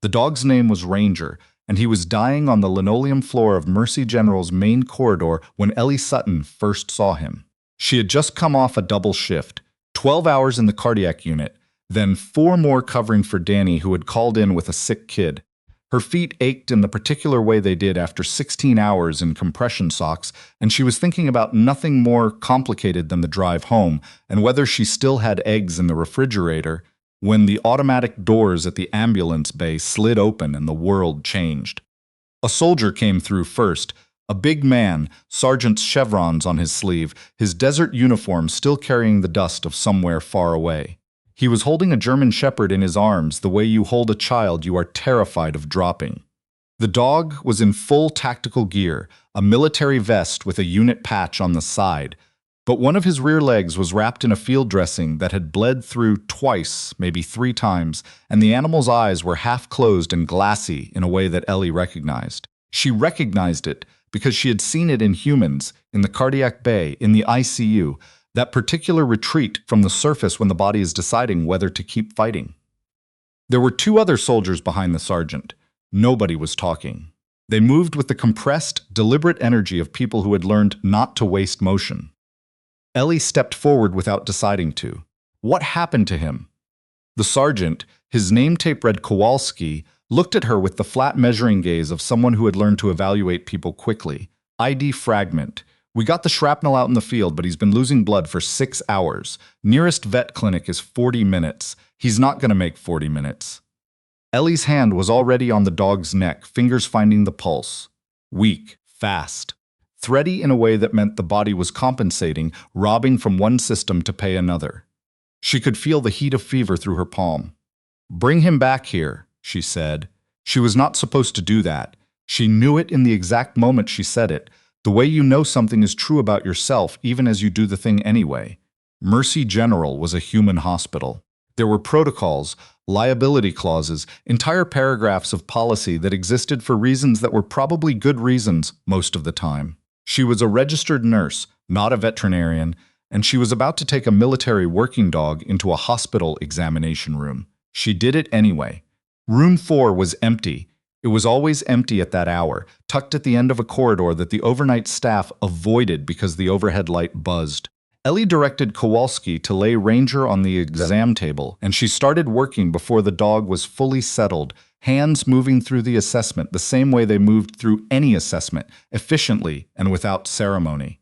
The dog's name was Ranger, and he was dying on the linoleum floor of Mercy General's main corridor when Ellie Sutton first saw him. She had just come off a double shift, 12 hours in the cardiac unit, then 4 more covering for Danny, who had called in with a sick kid. Her feet ached in the particular way they did after 16 hours in compression socks, and she was thinking about nothing more complicated than the drive home and whether she still had eggs in the refrigerator when the automatic doors at the ambulance bay slid open and the world changed. A soldier came through first, a big man, sergeant's chevrons on his sleeve, his desert uniform still carrying the dust of somewhere far away. He was holding a German shepherd in his arms the way you hold a child you are terrified of dropping. The dog was in full tactical gear, a military vest with a unit patch on the side, but one of his rear legs was wrapped in a field dressing that had bled through twice, maybe 3 times, and the animal's eyes were half closed and glassy in a way that Ellie recognized. She recognized it because she had seen it in humans, in the cardiac bay, in the ICU, that particular retreat from the surface when the body is deciding whether to keep fighting. There were 2 other soldiers behind the sergeant. Nobody was talking. They moved with the compressed, deliberate energy of people who had learned not to waste motion. Ellie stepped forward without deciding to. What happened to him? The sergeant, his name tape read Kowalski, looked at her with the flat measuring gaze of someone who had learned to evaluate people quickly. ID fragment. We got the shrapnel out in the field, but he's been losing blood for 6 hours. Nearest vet clinic is 40 minutes. He's not going to make 40 minutes. Ellie's hand was already on the dog's neck, fingers finding the pulse. Weak, fast, thready in a way that meant the body was compensating, robbing from one system to pay another. She could feel the heat of fever through her palm. "Bring him back here," she said. She was not supposed to do that. She knew it in the exact moment she said it. The way you know something is true about yourself even as you do the thing anyway. Mercy General was a human hospital. There were protocols, liability clauses, entire paragraphs of policy that existed for reasons that were probably good reasons most of the time. She was a registered nurse, not a veterinarian, and she was about to take a military working dog into a hospital examination room. She did it anyway. Room 4 was empty. It was always empty at that hour, tucked at the end of a corridor that the overnight staff avoided because the overhead light buzzed. Ellie directed Kowalski to lay Ranger on the exam table, and she started working before the dog was fully settled, hands moving through the assessment the same way they moved through any assessment, efficiently and without ceremony.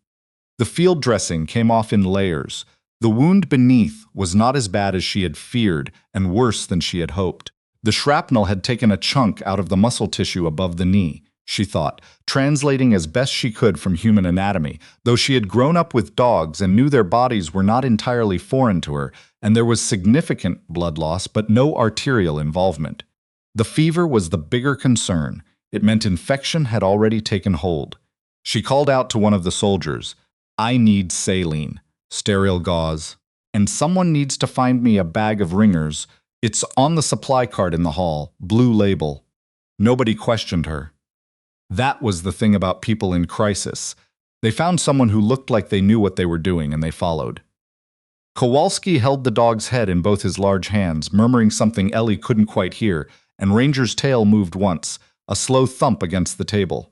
The field dressing came off in layers. The wound beneath was not as bad as she had feared and worse than she had hoped. The shrapnel had taken a chunk out of the muscle tissue above the knee, she thought, translating as best she could from human anatomy, though she had grown up with dogs and knew their bodies were not entirely foreign to her, and there was significant blood loss but no arterial involvement. The fever was the bigger concern. It meant infection had already taken hold. She called out to one of the soldiers, "I need saline, sterile gauze, and someone needs to find me a bag of ringers. It's on the supply cart in the hall, blue label." Nobody questioned her. That was the thing about people in crisis. They found someone who looked like they knew what they were doing, and they followed. Kowalski held the dog's head in both his large hands, murmuring something Ellie couldn't quite hear, and Ranger's tail moved once, a slow thump against the table.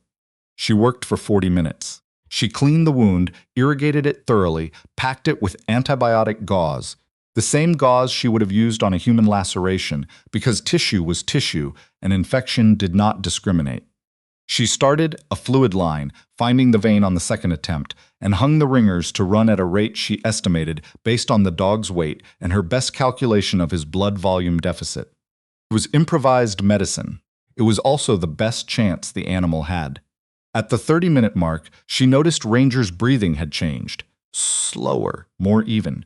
She worked for 40 minutes. She cleaned the wound, irrigated it thoroughly, packed it with antibiotic gauze. The same gauze she would have used on a human laceration, because tissue was tissue and infection did not discriminate. She started a fluid line, finding the vein on the second attempt, and hung the ringers to run at a rate she estimated based on the dog's weight and her best calculation of his blood volume deficit. It was improvised medicine. It was also the best chance the animal had. At the 30-minute mark, she noticed Ranger's breathing had changed. Slower, more even.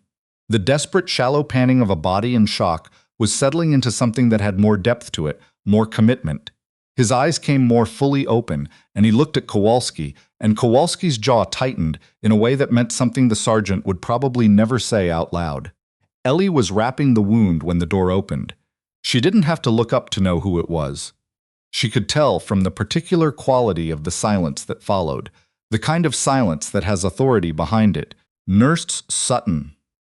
The desperate, shallow panning of a body in shock was settling into something that had more depth to it, more commitment. His eyes came more fully open, and he looked at Kowalski, and Kowalski's jaw tightened in a way that meant something the sergeant would probably never say out loud. Ellie was wrapping the wound when the door opened. She didn't have to look up to know who it was. She could tell from the particular quality of the silence that followed, the kind of silence that has authority behind it. Nurse Sutton.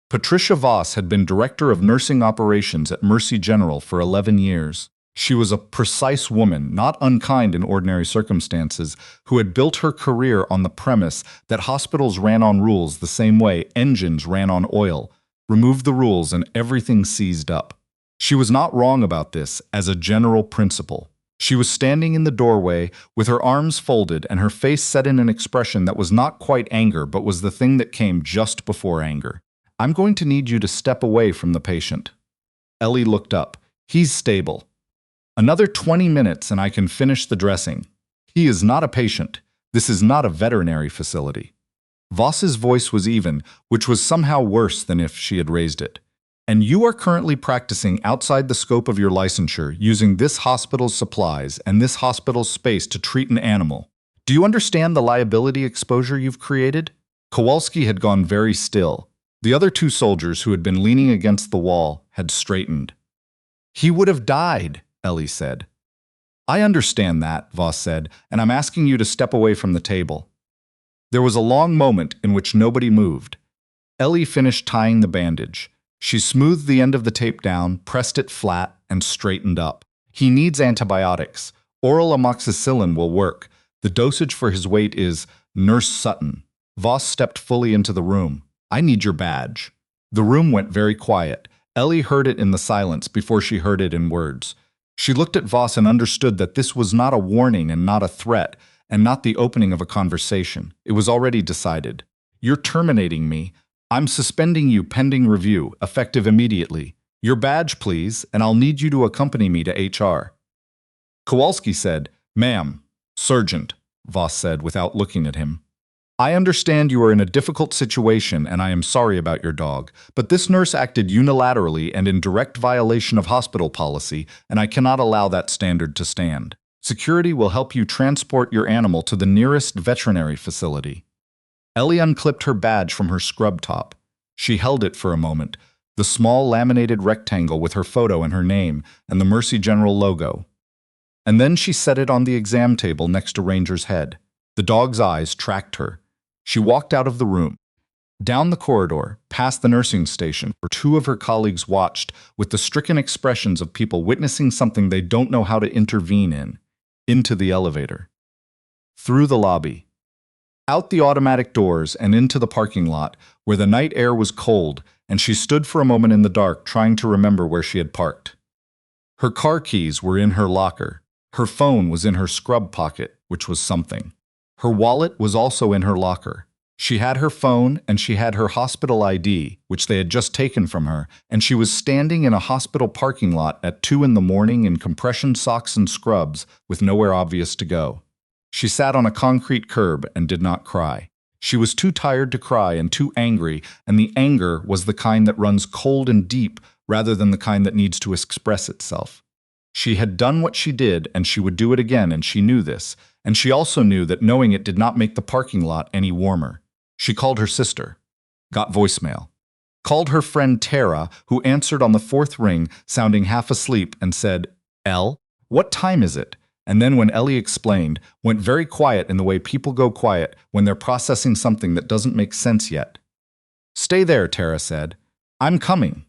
Patricia Voss had been director of nursing operations at Mercy General for 11 years. She was a precise woman, not unkind in ordinary circumstances, who had built her career on the premise that hospitals ran on rules the same way engines ran on oil. Remove the rules and everything seized up. She was not wrong about this as a general principle. She was standing in the doorway with her arms folded and her face set in an expression that was not quite anger but was the thing that came just before anger. "I'm going to need you to step away from the patient." Ellie looked up. "He's stable. Another 20 minutes and I can finish the dressing. He is not a patient. This is not a veterinary facility." Voss's voice was even, which was somehow worse than if she had raised it. "And you are currently practicing outside the scope of your licensure, using this hospital's supplies and this hospital's space to treat an animal. Do you understand the liability exposure you've created?" Kowalski had gone very still. The other two soldiers who had been leaning against the wall had straightened. "He would have died," Ellie said. "I understand that," Voss said, "and I'm asking you to step away from the table." There was a long moment in which nobody moved. Ellie finished tying the bandage. She smoothed the end of the tape down, pressed it flat, and straightened up. "He needs antibiotics. Oral amoxicillin will work. The dosage for his weight is Nurse Sutton." Voss stepped fully into the room. "I need your badge." The room went very quiet. Ellie heard it in the silence before she heard it in words. She looked at Voss and understood that this was not a warning and not a threat, and not the opening of a conversation. It was already decided. "You're terminating me. I'm suspending you pending review, effective immediately. Your badge, please, and I'll need you to accompany me to HR." Kowalski said, "Ma'am." "Sergeant," Voss said without looking at him. "I understand you are in a difficult situation and I am sorry about your dog, but this nurse acted unilaterally and in direct violation of hospital policy, and I cannot allow that standard to stand. Security will help you transport your animal to the nearest veterinary facility." Ellie unclipped her badge from her scrub top. She held it for a moment, the small laminated rectangle with her photo and her name and the Mercy General logo. And then she set it on the exam table next to Ranger's head. The dog's eyes tracked her. She walked out of the room. Down the corridor, past the nursing station, where two of her colleagues watched with the stricken expressions of people witnessing something they don't know how to intervene in. Into the elevator. Through the lobby. Out the automatic doors and into the parking lot, where the night air was cold, and she stood for a moment in the dark trying to remember where she had parked. Her car keys were in her locker. Her phone was in her scrub pocket, which was something. Her wallet was also in her locker. She had her phone and she had her hospital ID, which they had just taken from her, and she was standing in a hospital parking lot at 2 in the morning in compression socks and scrubs with nowhere obvious to go. She sat on a concrete curb and did not cry. She was too tired to cry and too angry, and the anger was the kind that runs cold and deep rather than the kind that needs to express itself. She had done what she did and she would do it again, and she knew this, and she also knew that knowing it did not make the parking lot any warmer. She called her sister. Got voicemail. Called her friend Tara, who answered on the 4th ring, sounding half asleep, and said, "Elle, what time is it?" And then when Ellie explained, went very quiet in the way people go quiet when they're processing something that doesn't make sense yet. "Stay there," Tara said. "I'm coming."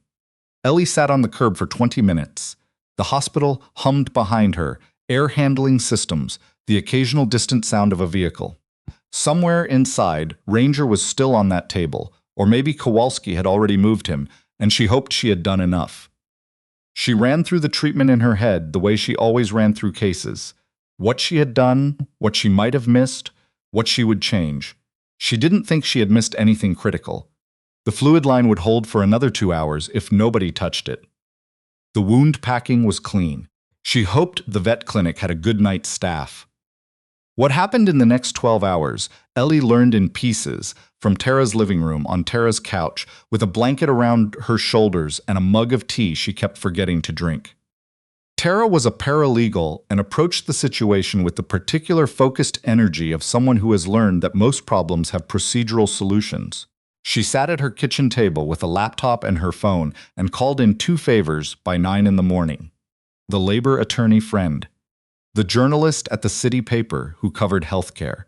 Ellie sat on the curb for 20 minutes. The hospital hummed behind her, air handling systems, the occasional distant sound of a vehicle. Somewhere inside, Ranger was still on that table, or maybe Kowalski had already moved him, and she hoped she had done enough. She ran through the treatment in her head the way she always ran through cases. What she had done, what she might have missed, what she would change. She didn't think she had missed anything critical. The fluid line would hold for another 2 hours if nobody touched it. The wound packing was clean. She hoped the vet clinic had a good night's staff. What happened in the next 12 hours, Ellie learned in pieces from Tara's living room on Tara's couch with a blanket around her shoulders and a mug of tea she kept forgetting to drink. Tara was a paralegal and approached the situation with the particular focused energy of someone who has learned that most problems have procedural solutions. She sat at her kitchen table with a laptop and her phone and called in 2 favors by 9 in the morning. The labor attorney friend. The journalist at the city paper who covered healthcare.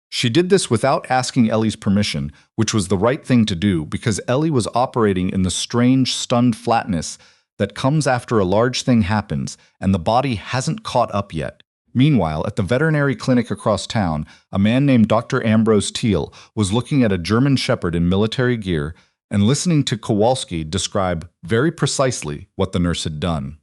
She did this without asking Ellie's permission, which was the right thing to do because Ellie was operating in the strange, stunned flatness that comes after a large thing happens and the body hasn't caught up yet. Meanwhile, at the veterinary clinic across town, a man named Dr. Ambrose Teal was looking at a German Shepherd in military gear and listening to Kowalski describe very precisely what the nurse had done.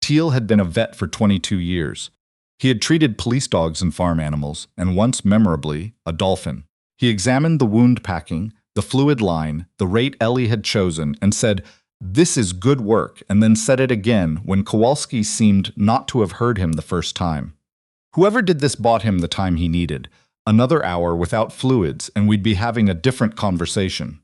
Teal had been a vet for 22 years. He had treated police dogs and farm animals, and once memorably, a dolphin. He examined the wound packing, the fluid line, the rate Ellie had chosen, and said, "This is good work," and then said it again when Kowalski seemed not to have heard him the first time. Whoever did this bought him the time he needed. Another hour without fluids, and we'd be having a different conversation.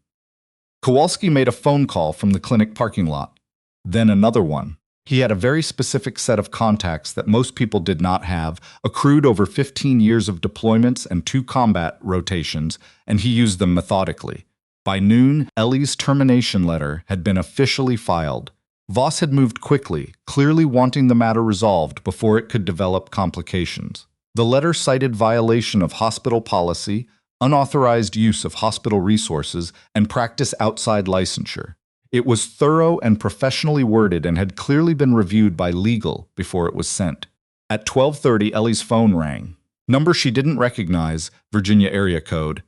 Kowalski made a phone call from the clinic parking lot. Then another one. He had a very specific set of contacts that most people did not have, accrued over 15 years of deployments and 2 combat rotations, and he used them methodically. By noon, Ellie's termination letter had been officially filed. Voss had moved quickly, clearly wanting the matter resolved before it could develop complications. The letter cited violation of hospital policy, unauthorized use of hospital resources, and practice outside licensure. It was thorough and professionally worded and had clearly been reviewed by legal before it was sent. At 12:30, Ellie's phone rang. Number she didn't recognize, Virginia area code.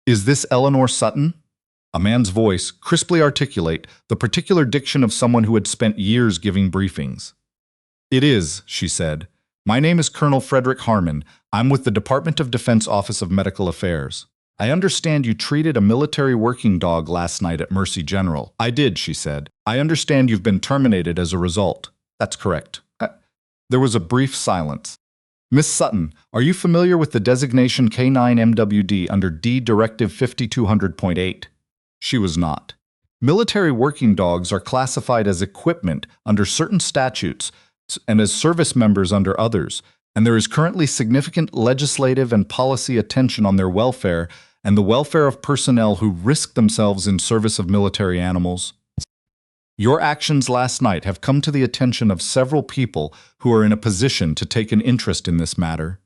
"Is this Eleanor Sutton?" A man's voice, crisply articulate, the particular diction of someone who had spent years giving briefings. "It is," she said. "My name is Colonel Frederick Harmon. I'm with the Department of Defense Office of Medical Affairs. I understand you treated a military working dog last night at Mercy General." "I did," she said. "I understand you've been terminated as a result." "That's correct." There was a brief silence. "Miss Sutton, are you familiar with the designation K9MWD under D Directive 5200.8? She was not. Military working dogs are classified as equipment under certain statutes and as service members under others, and there is currently significant legislative and policy attention on their welfare and the welfare of personnel who risk themselves in service of military animals. Your actions last night have come to the attention of several people who are in a position to take an interest in this matter."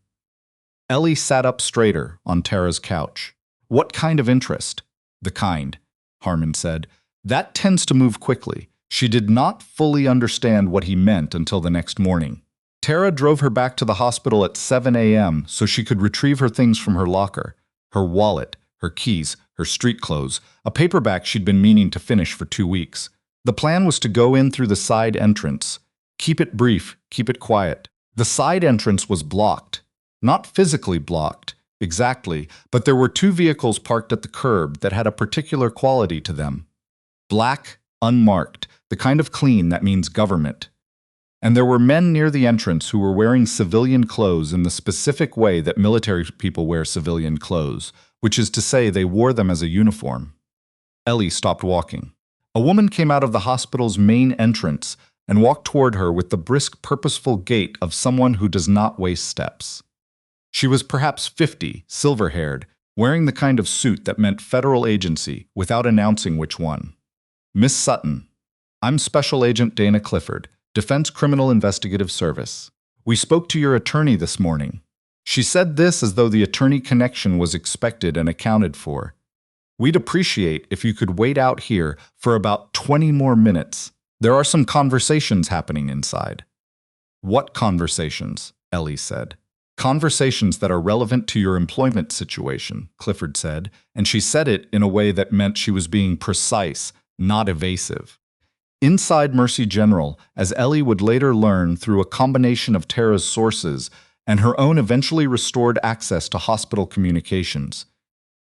Ellie sat up straighter on Tara's couch. "What kind of interest?" "The kind," Harmon said. "That tends to move quickly." She did not fully understand what he meant until the next morning. Tara drove her back to the hospital at 7 a.m. so she could retrieve her things from her locker. Her wallet, her keys, her street clothes, a paperback she'd been meaning to finish for 2 weeks. The plan was to go in through the side entrance. Keep it brief, keep it quiet. The side entrance was blocked. Not physically blocked, exactly, but there were 2 vehicles parked at the curb that had a particular quality to them. Black, unmarked, the kind of clean that means government. And there were men near the entrance who were wearing civilian clothes in the specific way that military people wear civilian clothes, which is to say they wore them as a uniform. Ellie stopped walking. A woman came out of the hospital's main entrance and walked toward her with the brisk, purposeful gait of someone who does not waste steps. She was perhaps 50, silver-haired, wearing the kind of suit that meant federal agency without announcing which one. "Miss Sutton, I'm Special Agent Dana Clifford, Defense Criminal Investigative Service. We spoke to your attorney this morning." She said this as though the attorney connection was expected and accounted for. "We'd appreciate if you could wait out here for about 20 more minutes. There are some conversations happening inside." "What conversations?" Ellie said. "Conversations that are relevant to your employment situation," Clifford said, and she said it in a way that meant she was being precise, not evasive. Inside Mercy General, as Ellie would later learn through a combination of Tara's sources and her own eventually restored access to hospital communications.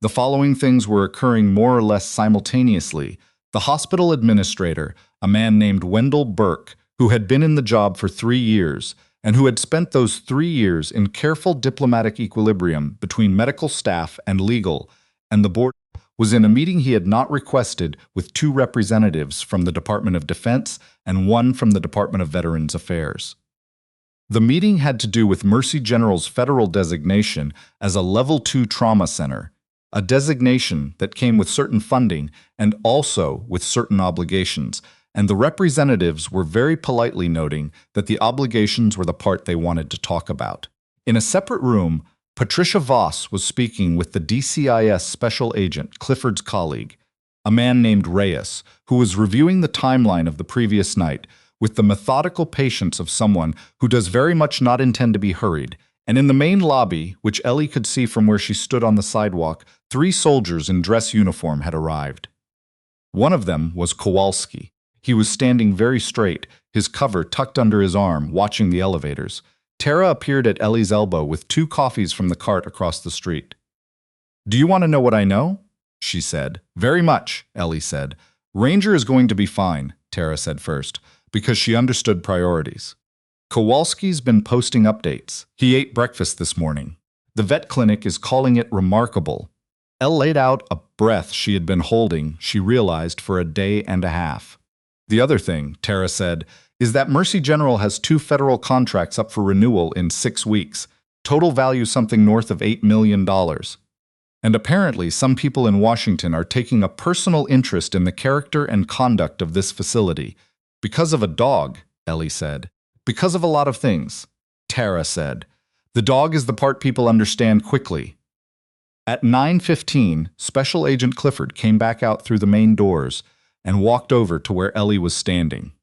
The following things were occurring more or less simultaneously. The hospital administrator, a man named Wendell Burke, who had been in the job for 3 years, and who had spent those 3 years in careful diplomatic equilibrium between medical staff and legal, and the board, was in a meeting he had not requested with 2 representatives from the Department of Defense and 1 from the Department of Veterans Affairs. The meeting had to do with Mercy General's federal designation as a Level 2 trauma center, a designation that came with certain funding and also with certain obligations, and the representatives were very politely noting that the obligations were the part they wanted to talk about. In a separate room, Patricia Voss was speaking with the DCIS special agent, Clifford's colleague, a man named Reyes, who was reviewing the timeline of the previous night, with the methodical patience of someone who does very much not intend to be hurried. And in the main lobby, which Ellie could see from where she stood on the sidewalk, 3 soldiers in dress uniform had arrived. One of them was Kowalski. He was standing very straight, his cover tucked under his arm, watching the elevators. Tara appeared at Ellie's elbow with 2 coffees from the cart across the street. "Do you want to know what I know?" she said. "Very much," Ellie said. "Ranger is going to be fine," Tara said first, because she understood priorities. "Kowalski's been posting updates. He ate breakfast this morning. The vet clinic is calling it remarkable." Elle laid out a breath she had been holding, she realized, for a day and a half. "The other thing," Tara said, "is that Mercy General has 2 federal contracts up for renewal in 6 weeks, total value something north of $8 million. And apparently some people in Washington are taking a personal interest in the character and conduct of this facility. Because of a dog," Ellie said. "Because of a lot of things," Tara said. "The dog is the part people understand quickly." At 9:15, Special Agent Clifford came back out through the main doors and walked over to where Ellie was standing.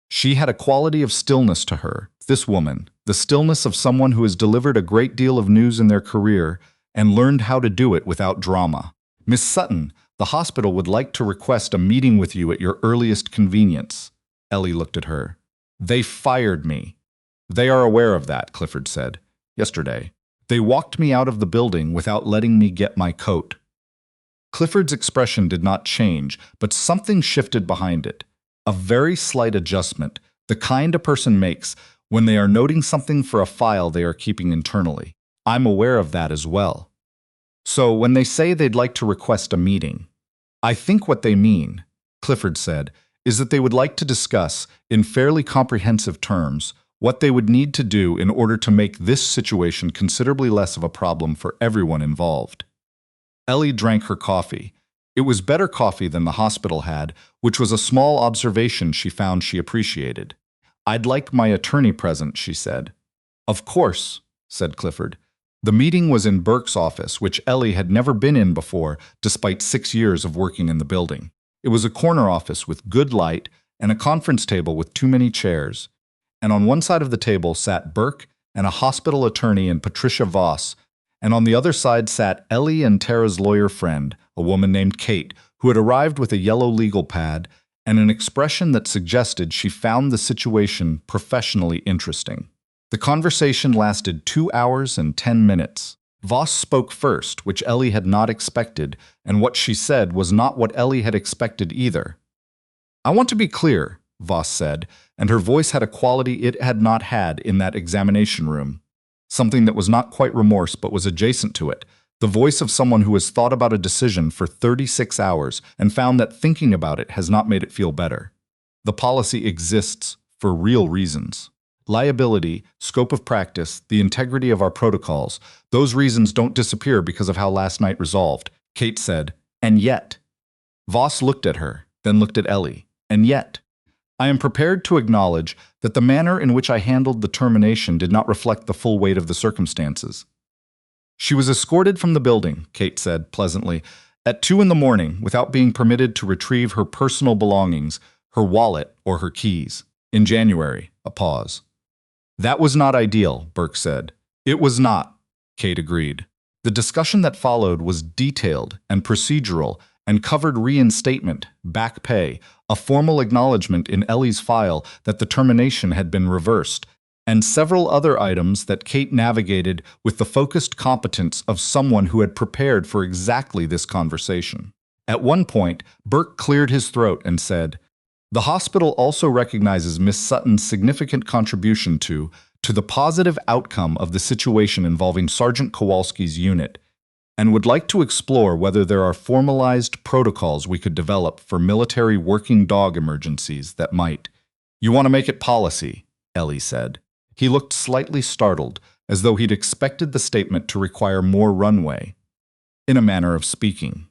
She had a quality of stillness to her, this woman, the stillness of someone who has delivered a great deal of news in their career and learned how to do it without drama. "Miss Sutton, the hospital would like to request a meeting with you at your earliest convenience." Ellie looked at her. "They fired me." "They are aware of that," Clifford said. "Yesterday. They walked me out of the building without letting me get my coat." Clifford's expression did not change, but something shifted behind it. A very slight adjustment, the kind a person makes when they are noting something for a file they are keeping internally. "I'm aware of that as well." "So when they say they'd like to request a meeting, I think what they mean," Clifford said, "is that they would like to discuss, in fairly comprehensive terms, what they would need to do in order to make this situation considerably less of a problem for everyone involved." Ellie drank her coffee. It was better coffee than the hospital had, which was a small observation she found she appreciated. "I'd like my attorney present," she said. "Of course," said Clifford. The meeting was in Burke's office, which Ellie had never been in before, despite 6 years of working in the building. It was a corner office with good light and a conference table with too many chairs. And on one side of the table sat Burke and a hospital attorney and Patricia Voss, and on the other side sat Ellie and Tara's lawyer friend, a woman named Kate, who had arrived with a yellow legal pad and an expression that suggested she found the situation professionally interesting. The conversation lasted 2 hours and 10 minutes. Voss spoke first, which Ellie had not expected, and what she said was not what Ellie had expected either. "I want to be clear," Voss said, and her voice had a quality it had not had in that examination room. Something that was not quite remorse but was adjacent to it. The voice of someone who has thought about a decision for 36 hours and found that thinking about it has not made it feel better. The policy exists for real reasons. Liability, scope of practice, the integrity of our protocols, those reasons don't disappear because of how last night resolved, Kate said. "And yet." Voss looked at her, then looked at Ellie. "And yet. I am prepared to acknowledge that the manner in which I handled the termination did not reflect the full weight of the circumstances." "She was escorted from the building," Kate said pleasantly, "at 2 in the morning without being permitted to retrieve her personal belongings, her wallet or her keys. In January." A pause. "That was not ideal," Burke said. "It was not," Kate agreed. The discussion that followed was detailed and procedural and covered reinstatement, back pay, a formal acknowledgement in Ellie's file that the termination had been reversed, and several other items that Kate navigated with the focused competence of someone who had prepared for exactly this conversation. At one point, Burke cleared his throat and said, "The hospital also recognizes Miss Sutton's significant contribution to the positive outcome of the situation involving Sergeant Kowalski's unit, and would like to explore whether there are formalized protocols we could develop for military working dog emergencies that might." "You want to make it policy," Ellie said. He looked slightly startled, as though he'd expected the statement to require more runway. In a manner of speaking.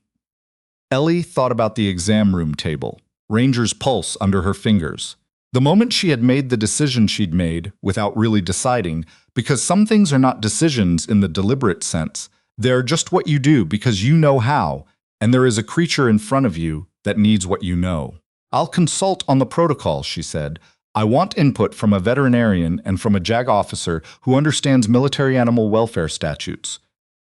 Ellie thought about the exam room table, Ranger's pulse under her fingers. The moment she had made the decision she'd made, without really deciding, because some things are not decisions in the deliberate sense, they're just what you do because you know how, and there is a creature in front of you that needs what you know. "I'll consult on the protocol," she said. I want input from a veterinarian and from a JAG officer who understands military animal welfare statutes.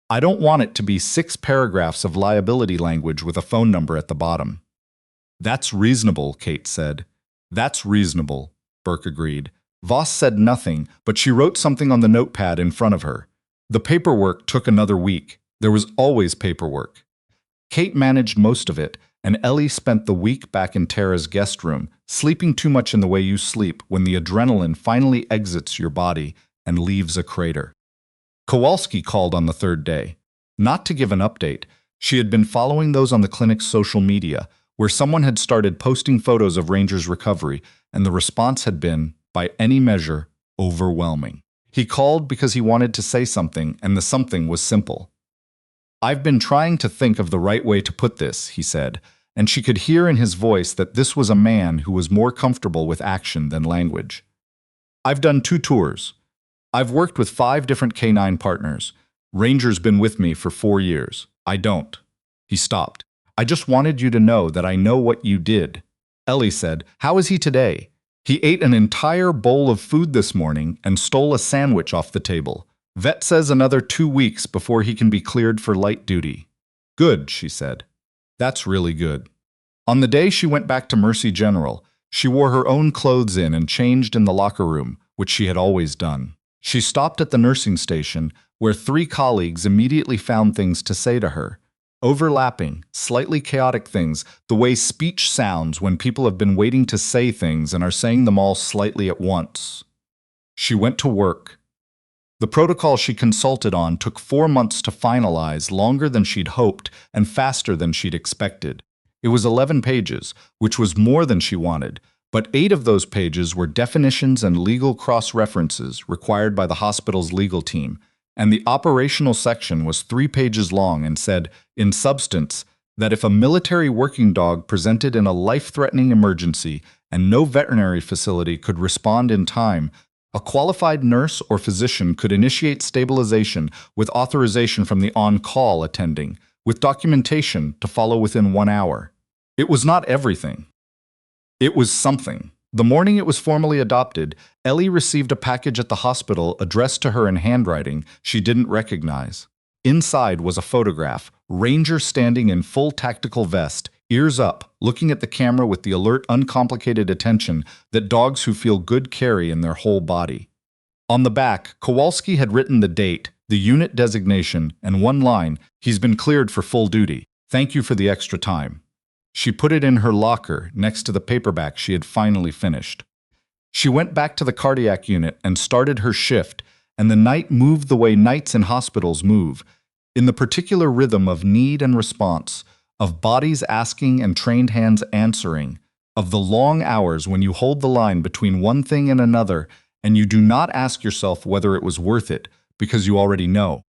I don't want it to be 6 paragraphs of liability language with a phone number at the bottom." "That's reasonable," Kate said. "That's reasonable," Burke agreed. Voss said nothing, but she wrote something on the notepad in front of her. The paperwork took another week. There was always paperwork. Kate managed most of it, and Ellie spent the week back in Tara's guest room, sleeping too much in the way you sleep when the adrenaline finally exits your body and leaves a crater. Kowalski called on the 3rd day. Not to give an update, she had been following those on the clinic's social media, where someone had started posting photos of Ranger's recovery, and the response had been, by any measure, overwhelming. He called because he wanted to say something, and the something was simple. "I've been trying to think of the right way to put this," he said, and she could hear in his voice that this was a man who was more comfortable with action than language. "I've done 2 tours. I've worked with 5 different K9 partners. Ranger's been with me for 4 years. I don't." He stopped. "I just wanted you to know that I know what you did." Ellie said, "How is he today?" "He ate an entire bowl of food this morning and stole a sandwich off the table. Vet says another 2 weeks before he can be cleared for light duty." "Good," she said. "That's really good." On the day she went back to Mercy General, she wore her own clothes in and changed in the locker room, which she had always done. She stopped at the nursing station, where 3 colleagues immediately found things to say to her. Overlapping, slightly chaotic things, the way speech sounds when people have been waiting to say things and are saying them all slightly at once. She went to work. The protocol she consulted on took 4 months to finalize, longer than she'd hoped and faster than she'd expected. It was 11 pages, which was more than she wanted, but 8 of those pages were definitions and legal cross-references required by the hospital's legal team, and the operational section was 3 pages long and said, in substance, that if a military working dog presented in a life-threatening emergency and no veterinary facility could respond in time, a qualified nurse or physician could initiate stabilization with authorization from the on-call attending, with documentation to follow within 1 hour. It was not everything. It was something. The morning it was formally adopted, Ellie received a package at the hospital addressed to her in handwriting she didn't recognize. Inside was a photograph, Ranger standing in full tactical vest, ears up, looking at the camera with the alert, uncomplicated attention that dogs who feel good carry in their whole body. On the back, Kowalski had written the date, the unit designation, and one line, "He's been cleared for full duty. Thank you for the extra time." She put it in her locker next to the paperback she had finally finished. She went back to the cardiac unit and started her shift, and the night moved the way nights in hospitals move, in the particular rhythm of need and response, of bodies asking and trained hands answering, of the long hours when you hold the line between one thing and another, and you do not ask yourself whether it was worth it, because you already know.